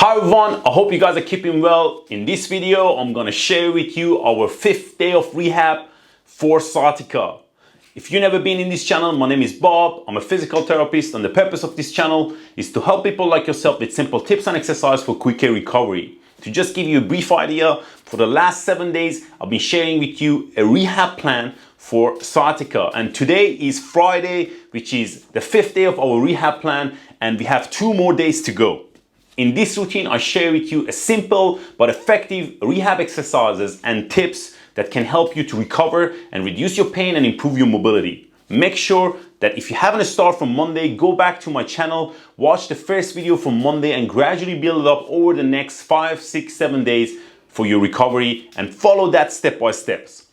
Hi everyone, I hope you guys are keeping well. In this video, I'm gonna share with you our 5th day of rehab for sciatica. If you've never been in this channel, my name is Bob. I'm a physical therapist and the purpose of this channel is to help people like yourself with simple tips and exercise for quicker recovery. To just give you a brief idea, for the last 7 days, I've been sharing with you a rehab plan for sciatica. And today is Friday, which is the 5th day of our rehab plan, and we have 2 more days to go. In this routine, I share with you a simple but effective rehab exercises and tips that can help you to recover and reduce your pain and improve your mobility. Make sure that if you haven't started from Monday, go back to my channel, watch the first video from Monday and gradually build it up over the next 5, 6, 7 days for your recovery and follow that step by steps.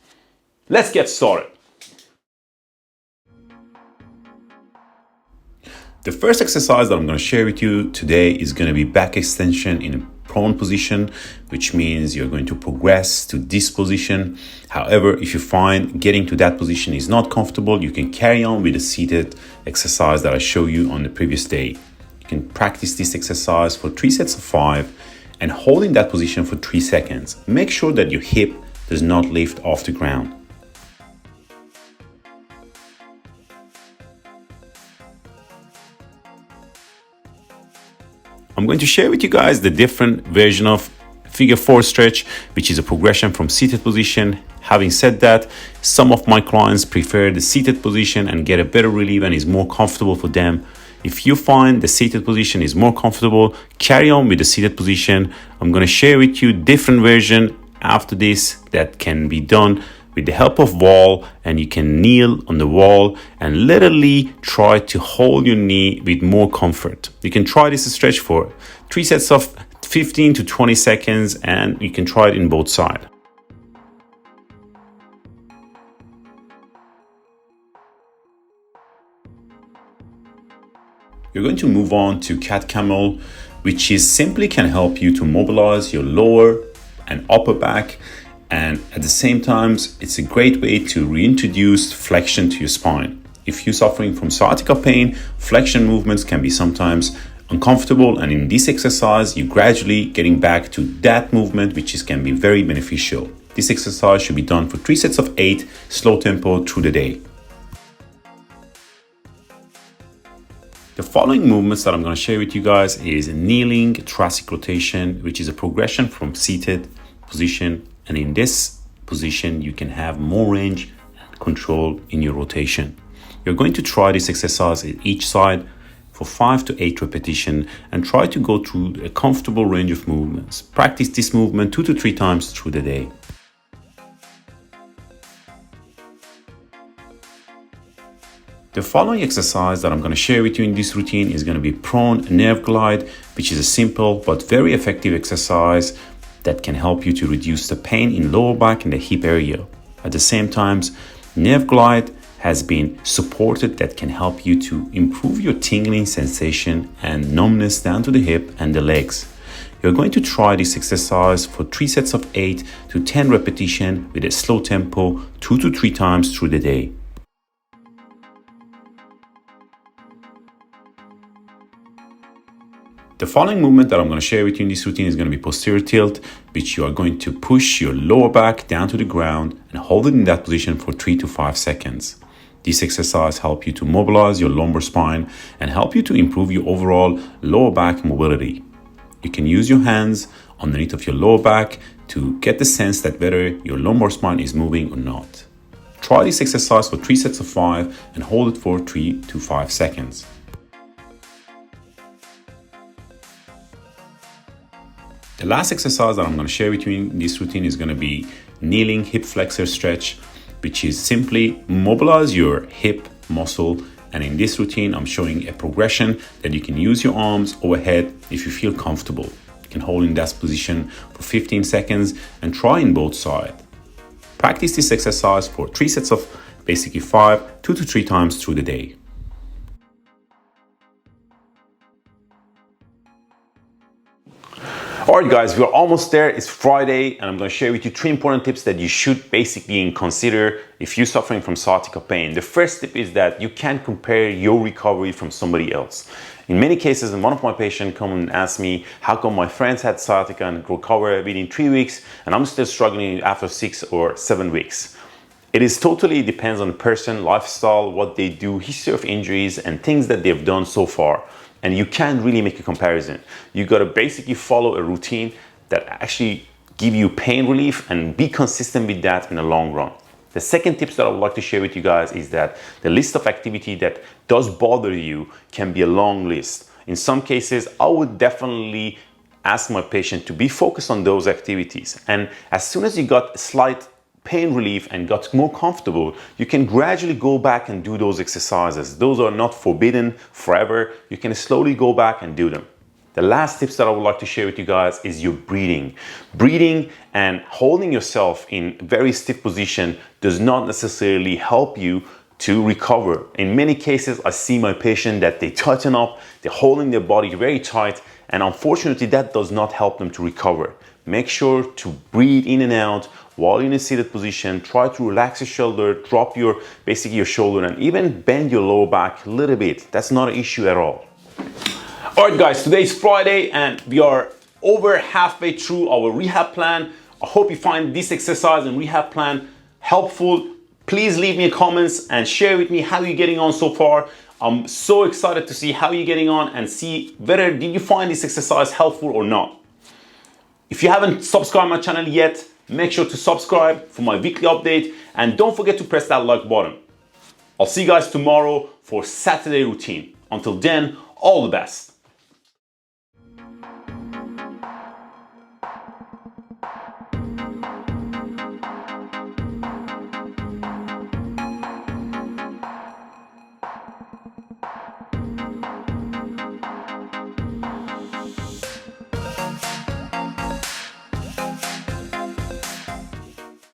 Let's get started. The first exercise that I'm going to share with you today is going to be back extension in a prone position, which means you're going to progress to this position. However, if you find getting to that position is not comfortable, you can carry on with the seated exercise that I showed you on the previous day. You can practice this exercise for 3 sets of 5 and hold in that position for 3 seconds. Make sure that your hip does not lift off the ground. I'm going to share with you guys the different version of figure 4 stretch, which is a progression from seated position. Having said that, some of my clients prefer the seated position and get a better relief and is more comfortable for them. If you find the seated position is more comfortable, carry on with the seated position. I'm going to share with you different version after this that can be done with the help of wall, and you can kneel on the wall and literally try to hold your knee with more comfort. You can try this stretch for 3 sets of 15 to 20 seconds and you can try it in both sides. You're going to move on to cat camel, which is simply can help you to mobilize your lower and upper back. And at the same time, it's a great way to reintroduce flexion to your spine. If you're suffering from sciatica pain, flexion movements can be sometimes uncomfortable, and in this exercise, you're gradually getting back to that movement, which can be very beneficial. This exercise should be done for 3 sets of 8, slow tempo through the day. The following movements that I'm going to share with you guys is kneeling thoracic rotation, which is a progression from seated position. And in this position, you can have more range and control in your rotation. You're going to try this exercise at each side for 5 to 8 repetitions and try to go through a comfortable range of movements. Practice this movement 2 to 3 times through the day. The following exercise that I'm going to share with you in this routine is going to be prone nerve glide, which is a simple but very effective exercise that can help you to reduce the pain in lower back and the hip area. At the same time, nerve glide has been supported that can help you to improve your tingling sensation and numbness down to the hip and the legs. You're going to try this exercise for 3 sets of 8 to 10 repetitions with a slow tempo 2 to 3 times through the day. The following movement that I'm going to share with you in this routine is going to be posterior tilt, which you are going to push your lower back down to the ground and hold it in that position for 3 to 5 seconds. This exercise helps you to mobilize your lumbar spine and help you to improve your overall lower back mobility. You can use your hands underneath of your lower back to get the sense that whether your lumbar spine is moving or not. Try this exercise for 3 sets of 5 and hold it for 3 to 5 seconds. The last exercise that I'm going to share with you in this routine is going to be kneeling hip flexor stretch, which is simply mobilize your hip muscle. And in this routine, I'm showing a progression that you can use your arms overhead if you feel comfortable. You can hold in that position for 15 seconds and try in both sides. Practice this exercise for 3 sets of basically 5, 2 to 3 times through the day. Alright guys, we're almost there. It's Friday and I'm going to share with you 3 important tips that you should basically consider if you're suffering from sciatica pain. The first tip is that you can't compare your recovery from somebody else. In many cases, and one of my patients come and ask me, how come my friends had sciatica and recovered within 3 weeks and I'm still struggling after 6 or 7 weeks? It is totally depends on the person, lifestyle, what they do, history of injuries and things that they've done so far. And you can't really make a comparison. You gotta basically follow a routine that actually give you pain relief and be consistent with that in the long run. The second tips that I would like to share with you guys is that the list of activity that does bother you can be a long list. In some cases, I would definitely ask my patient to be focused on those activities. And as soon as you got a slight pain relief and got more comfortable, you can gradually go back and do those exercises. Those are not forbidden forever. You can slowly go back and do them. The last tips that I would like to share with you guys is your breathing. Breathing and holding yourself in very stiff position does not necessarily help you to recover. In many cases, I see my patient that they tighten up, they're holding their body very tight, and unfortunately that does not help them to recover. Make sure to breathe in and out while you're in a seated position. Try to relax your shoulder, drop your shoulder, and even bend your lower back a little bit. That's not an issue at all. All right guys, today is Friday and we are over halfway through our rehab plan. I hope you find this exercise and rehab plan helpful. Please leave me comments and share with me how you're getting on so far. I'm so excited to see how you're getting on and see whether did you find this exercise helpful or not. If you haven't subscribed my channel yet, make sure to subscribe for my weekly update and don't forget to press that like button. I'll see you guys tomorrow for Saturday routine. Until then, all the best.